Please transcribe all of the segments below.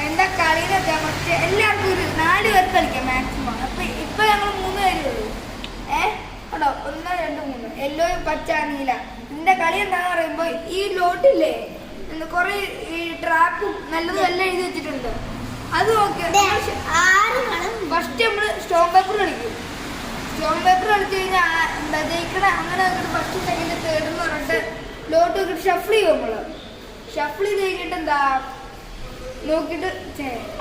എന്താ കളിയിലൊക്കെ മറ്റേ എല്ലാവർക്കും ഒരു 4 പേർക്ക് കളിക്കാം മാക്സിമം. അപ്പൊ ഇപ്പൊ ഞങ്ങൾ 3 പേര് ഉള്ളൂ. കേട്ടോ, 1 2 3 യെല്ലോ പച്ച നീല. ഇതിന്റെ കളി എന്താന്ന് പറയുമ്പോ ഈ ലോട്ടില്ലേ കുറെ ഈ ട്രാപ്പും നല്ലതും എല്ലാം എഴുതി വെച്ചിട്ടുണ്ട്. അത് നോക്കി ഫസ്റ്റ് നമ്മള് സ്റ്റോൺ പേപ്പർ കളിക്കും. സ്റ്റോൺ പേപ്പർ കളിച്ചു കഴിഞ്ഞാൽ ജയിക്കണ അങ്ങനെ ഫസ്റ്റ് സെക്കൻഡ് തേർഡ് എന്ന് പറഞ്ഞിട്ട് ലോട്ട് നോക്കിട്ട് ഷഫിൾ ചെയ്യും. നമ്മള് ഷഫിൾ ചെയ്ത് കഴിഞ്ഞിട്ട് എന്താ നോക്കിട്ട്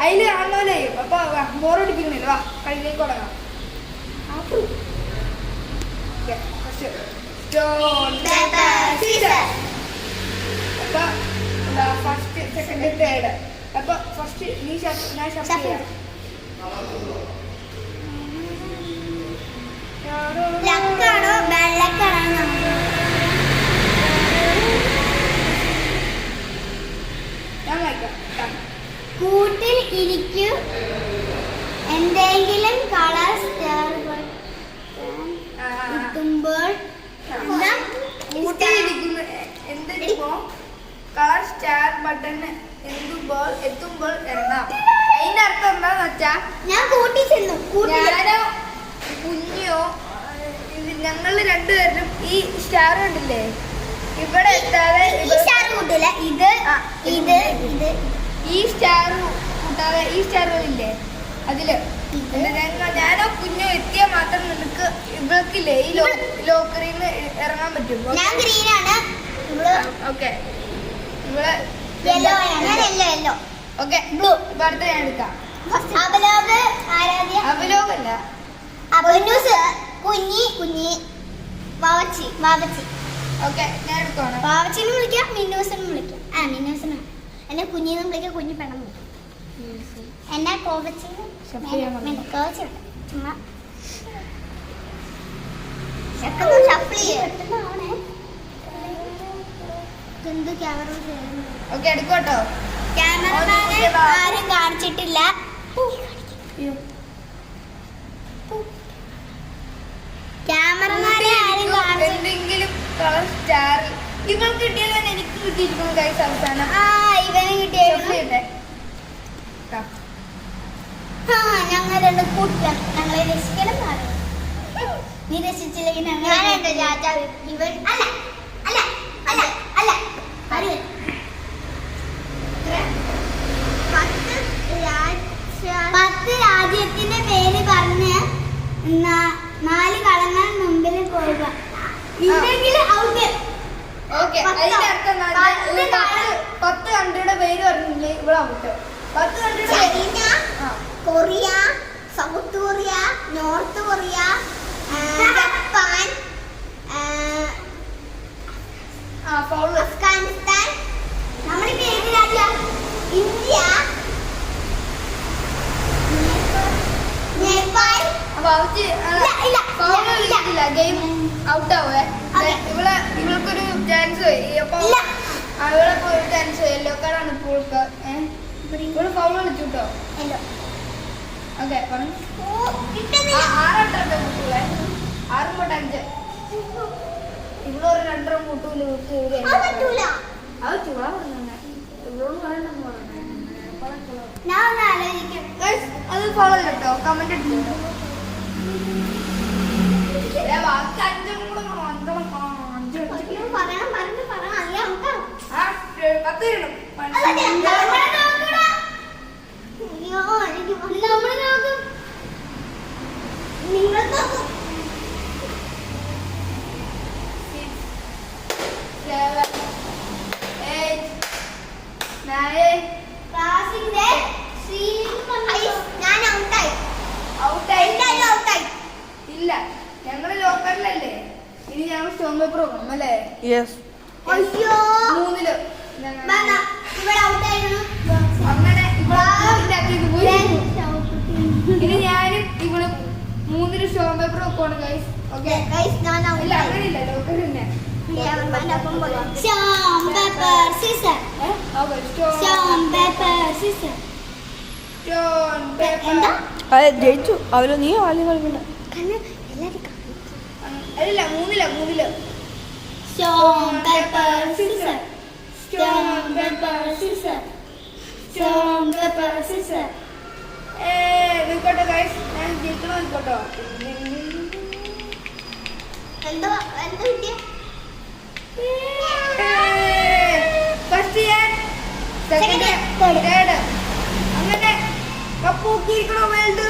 അതില് കാണുന്ന ചെയ്യും. അപ്പൊ ബോറടിപ്പിക്കുന്നില്ല, വാ കളിയിലേക്ക് തുടങ്ങാം. അപ്പൊ ഫസ്റ്റ് സെക്കൻഡ് തേർഡ്. അപ്പൊ ഫസ്റ്റ് നീ ഞാൻ ഷഫിൾ ചെയ്യാം. കൂട്ടിൽ ഇരിക്കും എന്തെങ്കിലും കളർ സ്റ്റാർ എത്തുമ്പോൾ എന്തെങ്കിലും കളർ സ്റ്റാർ ബട്ടൺ എത്തുമ്പോൾ ഇറങ്ങാം. അതിന്റെ അർത്ഥം എന്താന്ന് വെച്ചാ ഞാൻ കൂട്ടി ചെന്നു. ഞാനോ കുഞ്ഞോ ഞങ്ങള് 2 പേരും ഈ സ്റ്റാർ കണ്ടില്ലേ ഇവിടെ എത്താതെ ഈ സ്റ്റാർ കൂട്ടില്ല. ഇത് ഇത് ഇത് ഈ സ്റ്റാർ കൂട്ടാതെ ഈ സ്റ്റാറുകളില്ലേ അതില് ഞാനോ കുഞ്ഞോ എത്തിയാൽ മാത്രം നിനക്ക് ഇവൾക്കില്ലേ ഈ ലോക്കറിൽ നിന്ന് ഇറങ്ങാൻ പറ്റും. ഞാൻ ഗ്രീനാണ്. ഓക്കെ, ഇവിടെ ഓക്കെ ബ്ലൂ. ഇപ്പൊ അടുത്ത ഞാൻ എടുക്കാം. അവലോകല്ല, കുഞ്ഞി കുഞ്ഞി വാവച്ചി വാവച്ചി. ഓക്കെ ഞാൻ എടുക്കുവാണ്. വാവച്ചിനും വിളിക്കാം, മിന്നൂസിനും വിളിക്കാം. മിന്നൂസിനും എന്നെ കുഞ്ഞിന്നും വിളിക്കാം, കുഞ്ഞി പെണ്ണം വിളിക്കാം. എന്നെ കോവച്ചിനും ചുമ്മാ ഓക്കെ എടുക്കോട്ടോ. ക്യാമറമാനെ ആരും കാണിച്ചിട്ടില്ല. ക്യാമറമാനെ ആരും എന്തെങ്കിലും കളർ സ്റ്റാർ ഇവൾക്ക് കിട്ടിയത് തന്നെ എനിക്ക് കിട്ടിയിരിക്കുന്നു ഗൈസ്. അവസാനം ഇവന് കിട്ടിയത് ഞങ്ങൾ 2 കൂട്ടില്ല. ഞങ്ങളെ രക്ഷിക്കണം. നീ രക്ഷിച്ചില്ലെങ്കിൽ ഞങ്ങൾ ഇവൻ അല്ല അല്ല അല്ല അല്ല 10 രാജ്യത്തിന്റെ പേര് പറഞ്ഞ് 4 കളങ്ങൾ മുമ്പിൽ പോവുക. ഇല്ലെങ്കിൽ ഔട്ട്. ഓക്കെ, അതിന്റെ അർത്ഥം 10 കൺട്രിയുടെ പേര് പറഞ്ഞില്ലേ ഇവിടെ ഔട്ട്. 10 കൺട്രിയുടെ China, Korea, South Korea, North Korea, Japan, Afghanistan. നമ്മളിപ്പോ ഏത് രാജ്യം? ഇന്ത്യ, നേപ്പാൾ. ഗെയിം ഔട്ട് ആവേ. ഇവൾക്കൊരു ചാൻസ് പോയി. അപ്പൊ ഇവളൊക്കെ ഒരു ചാൻസ് പോയി. യെല്ലോ കാർഡാണ് ഇപ്പോൾ. ഇവള് ഫൗൾ കളിച്ചു കേട്ടോ. ഓക്കെ പറഞ്ഞു. 6 കൂട്ടൂലേ, 6 കൊണ്ട് 5. ഇവളൊരു 2 കൂട്ടൂല. അത് ചുള പറഞ്ഞു. ഇവളോട് പറയണമെന്ന് പറഞ്ഞു. അത് ഫോളോ കേട്ടോ, കമന്റ് എടുത്തു. ബാക്കി 5 കൂടെ 10 ഇടണം. ഇല്ല, ഞങ്ങള് ലോക്കറിലല്ലേ. ഇനി ഞങ്ങൾ സ്റ്റോൺ പേപ്പർ നോക്കണം അല്ലേ? മൂന്നില് അങ്ങനെ ഇനി ഞാനും ഇവളും 3 സ്റ്റോൺ പേപ്പർ നോക്കുവാണ് ഗൈസ്. ഓക്കെ ഇല്ല അങ്ങനെയില്ല, ലോക്കറി തന്നെ. ജയിച്ചു അവര്. നീ ആദ്യം കളിക്കണ്ട. അല്ല 3 Stone, paper, scissors. Stone, paper, scissors. Stronger processor. നോക്കട്ടെ ഗൈസ്, ഞാൻ ജയിക്കണോ നോക്കട്ടോ. എന്താ കിട്ടിയ ഫസ്റ്റ് ഞാൻ, സെക്കൻഡ്, Third. തേർഡ്, അങ്ങനെ കപ്പ് നോക്കിയിരിക്കണോ വേൾഡ്.